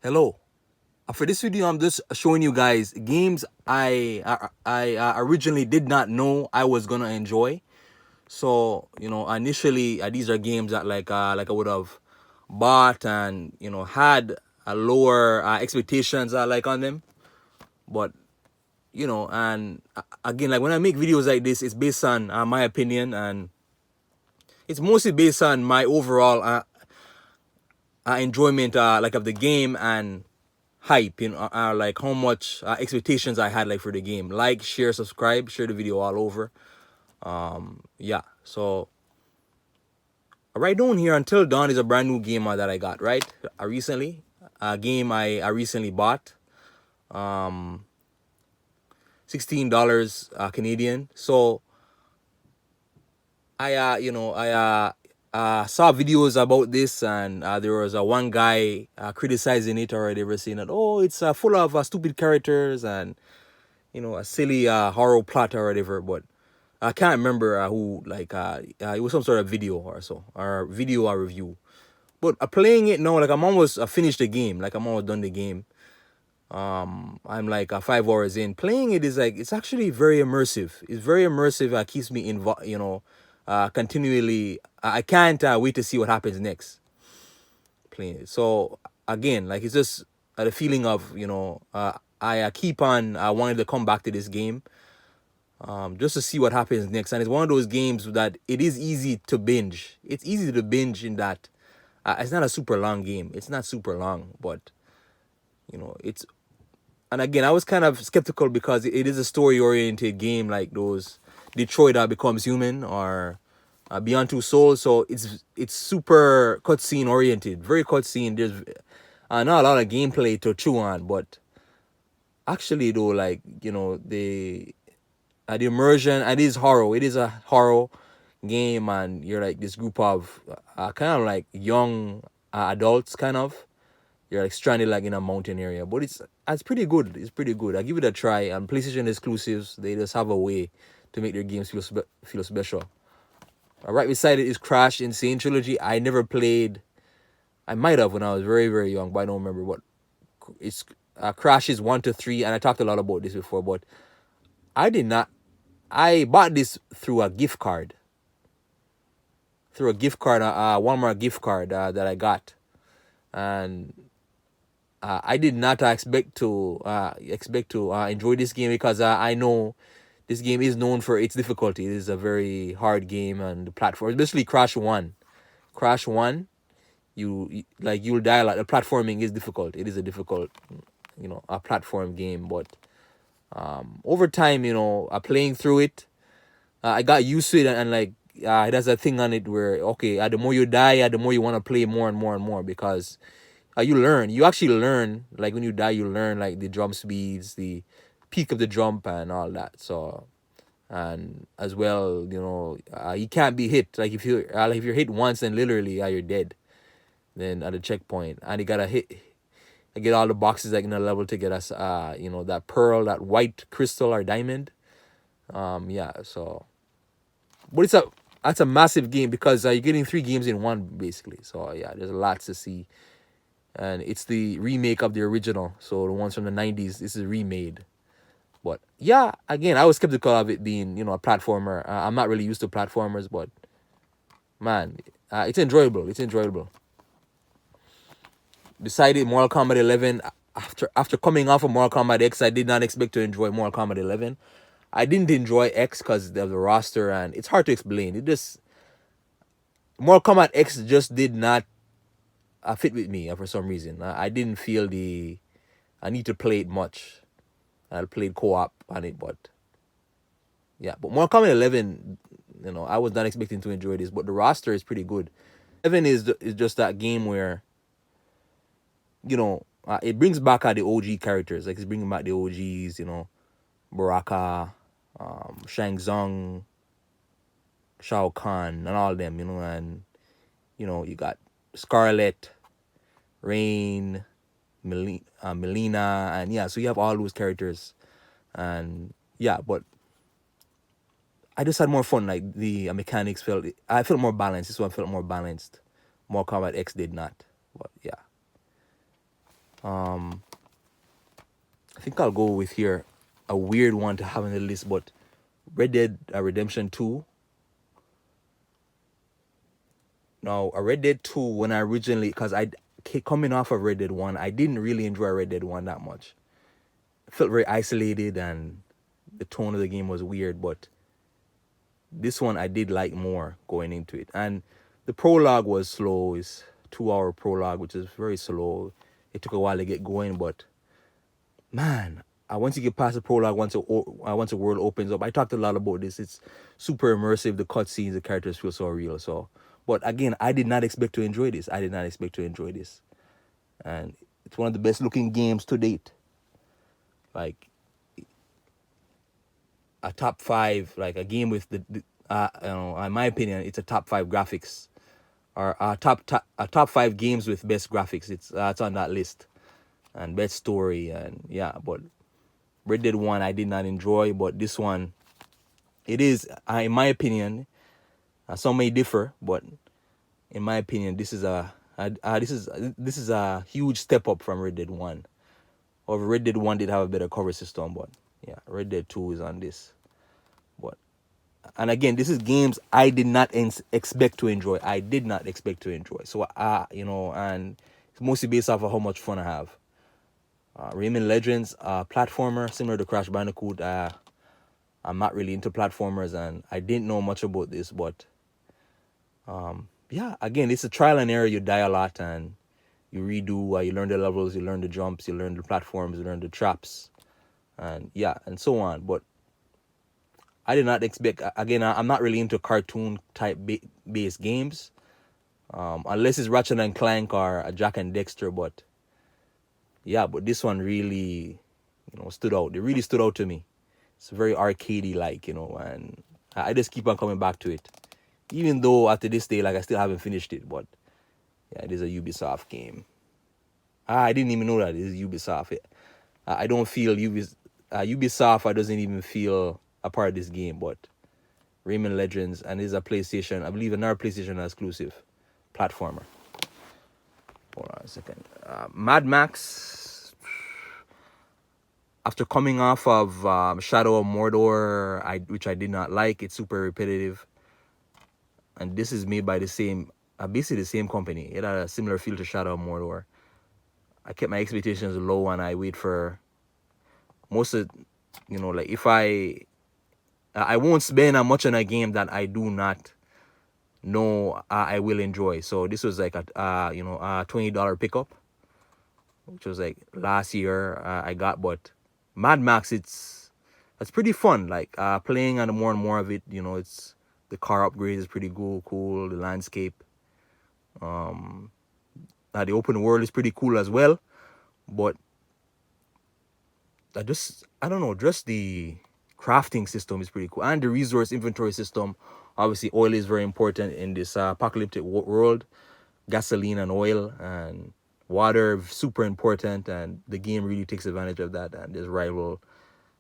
Hello. For this video, I'm just showing you guys games I originally did not know I was gonna enjoy. So initially these are games that like I would have bought and had a lower expectations like on them. But and again, like when I make videos like this, it's based on my opinion, and it's mostly based on my overall enjoyment like of the game and hype, like how much expectations I had like for the game. Like, share, subscribe, share the video all over. Yeah, so right down here, Until Dawn is a brand new game that I got right recently. A game I recently bought, $16 Canadian. So I saw videos about this, and there was one guy criticizing it, or they were saying that, oh, it's full of stupid characters and a silly horror plot or whatever. But I can't remember who, like it was some sort of video or so, or video or review. But playing it now, like I'm almost finished the game, like I'm almost done the game. I'm like 5 hours in. Playing it is like, it's actually very immersive. It's very immersive. Keeps me involved, continually. I can't wait to see what happens next playing it. So again, like, it's just the feeling of I keep on wanting to come back to this game, just to see what happens next. And it's one of those games that it is easy to binge. It's easy to binge in that it's not a super long game. It's not super long, but it's. And again, I was kind of skeptical because it is a story-oriented game, like those Detroit Becomes Human or Beyond Two Souls. So it's super cutscene oriented, very cutscene. There's not a lot of gameplay to chew on, but actually though, like the immersion, and it is horror. It is a horror game, and you're like this group of kind of like young adults, kind of. You're like stranded like in a mountain area, but it's pretty good. It's pretty good. I give it a try. And PlayStation exclusives, they just have a way to make their games feel special. Right beside it is Crash Insane Trilogy. I never played. I might have when I was very, very young, but I don't remember. What it's Crash is 1 to 3, and I talked a lot about this before, but I did not. I bought this through a gift card. Through a gift card, Walmart gift card that I got, and I did not expect to enjoy this game, because I know this game is known for its difficulty. It is a very hard game, and the platform, especially Crash 1. Crash 1, you'll die a lot. The platforming is difficult. It is a difficult, a platform game, but over time, playing through it, I got used to it, and like it has a thing on it where, okay, the more you die, the more you want to play more and more and more, because you actually learn, like when you die, you learn like the jump speeds, the peak of the jump and all that. So, and as well, you can't be hit. Like if you're hit once, then literally you're dead. Then at the checkpoint, and you gotta get all the boxes like in a level to get us that pearl, that white crystal or diamond. Yeah, so, but that's a massive game, because you're getting 3 games in one basically. So yeah, there's lots to see. And it's the remake of the original. So the ones from the 90s, this is remade. But yeah, again, I was skeptical of it being, a platformer. I'm not really used to platformers, but man, it's enjoyable. It's enjoyable. Decided Mortal Kombat 11. After coming off of Mortal Kombat X, I did not expect to enjoy Mortal Kombat 11. I didn't enjoy X because of the roster, and it's hard to explain. Mortal Kombat X just did not fit with me for some reason. I didn't feel I need to play it much. I played co-op on it, but yeah. But Mortal Kombat 11, I was not expecting to enjoy this, but the roster is pretty good. 11 is just that game where, it brings back the OG characters. Like, it's bringing back the OGs, Baraka, Shang Tsung, Shao Kahn, and all of them, and, you got Scarlet, Rain, Melina, and yeah, so you have all those characters, and yeah, but I just had more fun. Like, the mechanics I felt more balanced. This one felt more balanced. More Kombat X did not, but yeah. Um, I think I'll go with here a weird one to have on the list, but Red Dead Redemption 2. Now, a Red Dead 2, when I originally, because coming off of Red Dead 1, I didn't really enjoy Red Dead 1 that much. I felt very isolated and the tone of the game was weird, but this one I did like more going into it. And the prologue was slow. It's 2 hour prologue, which is very slow. It took a while to get going, but man, once you get past the prologue, once the world opens up, I talked a lot about this. It's super immersive. The cutscenes, the characters feel so real. So, but again, I did not expect to enjoy this. I did not expect to enjoy this, and it's one of the best looking games to date. Like a top five, like a game with in my opinion, it's a top five graphics, or a top five games with best graphics. It's on that list, and best story, and yeah. But Red Dead 1 I did not enjoy, but this one, it is, in my opinion, some may differ, but in my opinion, this is a huge step up from Red Dead 1. Or Red Dead 1 did have a better cover system, but yeah, Red Dead 2 is on this. But and again, this is games I did not expect to enjoy. I did not expect to enjoy. So and it's mostly based off of how much fun I have. Raymond Legends, platformer similar to Crash Bandicoot. I'm not really into platformers, and I didn't know much about this, but yeah, again, it's a trial and error. You die a lot, and you redo. You learn the levels, you learn the jumps, you learn the platforms, you learn the traps, and yeah, and so on. But I did not expect. Again, I'm not really into cartoon type based games, unless it's Ratchet and Clank or a Jack and Dexter. But yeah, but this one really, stood out. It really stood out to me. It's very arcadey like, and I just keep on coming back to it. Even though after this day, like I still haven't finished it, but yeah, it is a Ubisoft game. I didn't even know that it is Ubisoft. I don't feel Ubisoft. I doesn't even feel a part of this game, but Rayman Legends, and is a PlayStation, I believe another PlayStation exclusive platformer. Hold on a second. Mad Max. After coming off of Shadow of Mordor, which I did not like, it's super repetitive. And this is made by basically the same company. It had a similar feel to Shadow of Mordor. I kept my expectations low, and I wait for most of, like if I won't spend much on a game that I do not know I will enjoy. So this was like a $20 pickup, which was like last year I got. But Mad Max, it's pretty fun. Like playing on more and more of it. It's the car upgrades is pretty cool. The landscape, the open world is pretty cool as well. But I don't know, just the crafting system is pretty cool, and the resource inventory system. Obviously, oil is very important in this apocalyptic world. Gasoline and oil and water, super important, and the game really takes advantage of that. And there's rival,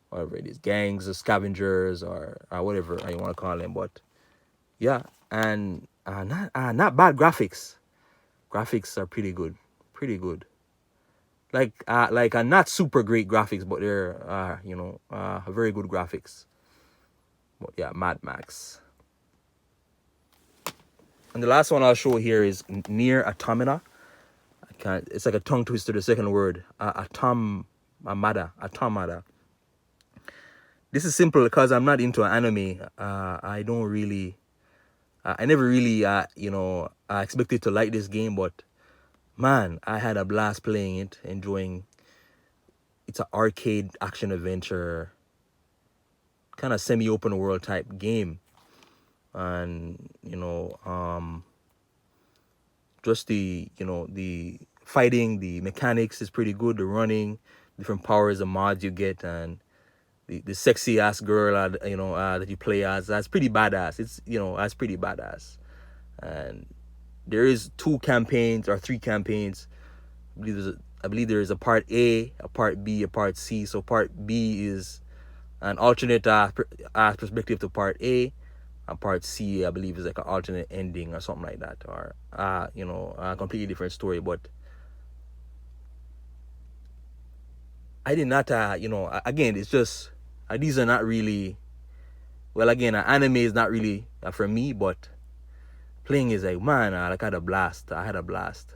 whatever it is, gangs or scavengers or whatever you want to call them. But yeah, and not bad graphics. Graphics are pretty good, like not super great graphics, but they're very good graphics. But yeah, Mad Max. And the last one I'll show here is Near Automata. It's like a tongue twister, the second word. Automata. This is simple because I'm not into anime. I don't really, I never really, expected to like this game, but man, I had a blast playing it, enjoying. It's an arcade action adventure, kind of semi-open world type game, and just the fighting, the mechanics is pretty good. The running, different powers, the mods you get, and the sexy ass girl that you play as, that's pretty badass. That's pretty badass. And there is 2 campaigns or 3 campaigns. I believe there is a part A, a part B, a part C. So part B is an alternate perspective to part A, and part C, I believe, is like an alternate ending or something like that, or a completely different story. But I did not, again, it's just, these are not really, well, again, anime is not really for me, but playing is like, man, like I had a blast. I had a blast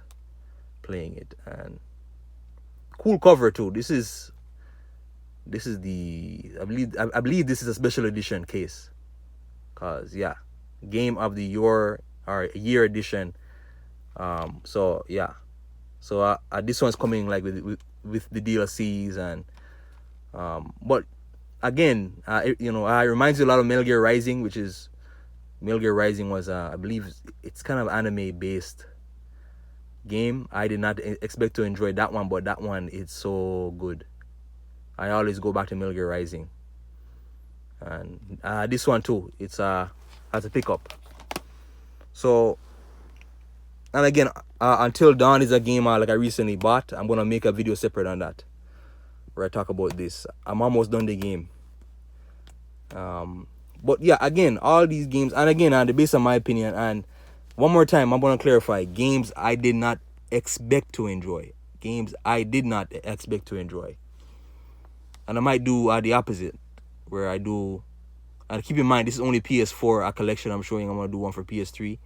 playing it. And cool cover too. This is the, I believe this is a special edition case. Cause yeah, game of the year edition. So yeah, so this one's coming like with the DLCs and but again, it reminds you a lot of Metal Gear Rising, which is Metal Gear Rising was I believe it's kind of anime based game. I did not expect to enjoy that one, but that one is so good. I always go back to Metal Gear Rising, and this one too. It's has a pickup. So, and again, Until Dawn is a game like I recently bought. I'm gonna make a video separate on that, where I talk about this. I'm almost done the game. But yeah, again, all these games, and again, on the base of my opinion, and one more time, I'm gonna clarify: games I did not expect to enjoy. Games I did not expect to enjoy. And I might do the opposite, where I do. And keep in mind, this is only PS4 collection I'm showing. I'm gonna do one for PS3.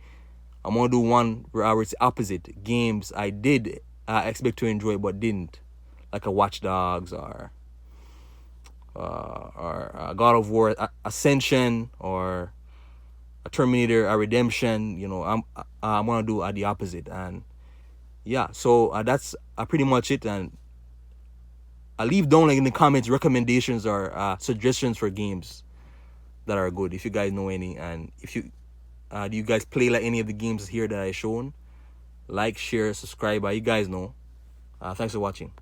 I'm gonna do one where it's opposite. Games I did expect to enjoy but didn't, like a Watch Dogs or God of War Ascension or a Terminator a Redemption. I'm gonna do the opposite. And yeah, so that's pretty much it. And I'll leave down in the comments recommendations or suggestions for games that are good, if you guys know any. And if you do you guys play like any of the games here that I shown? Like, share, subscribe. You guys know. Thanks for watching.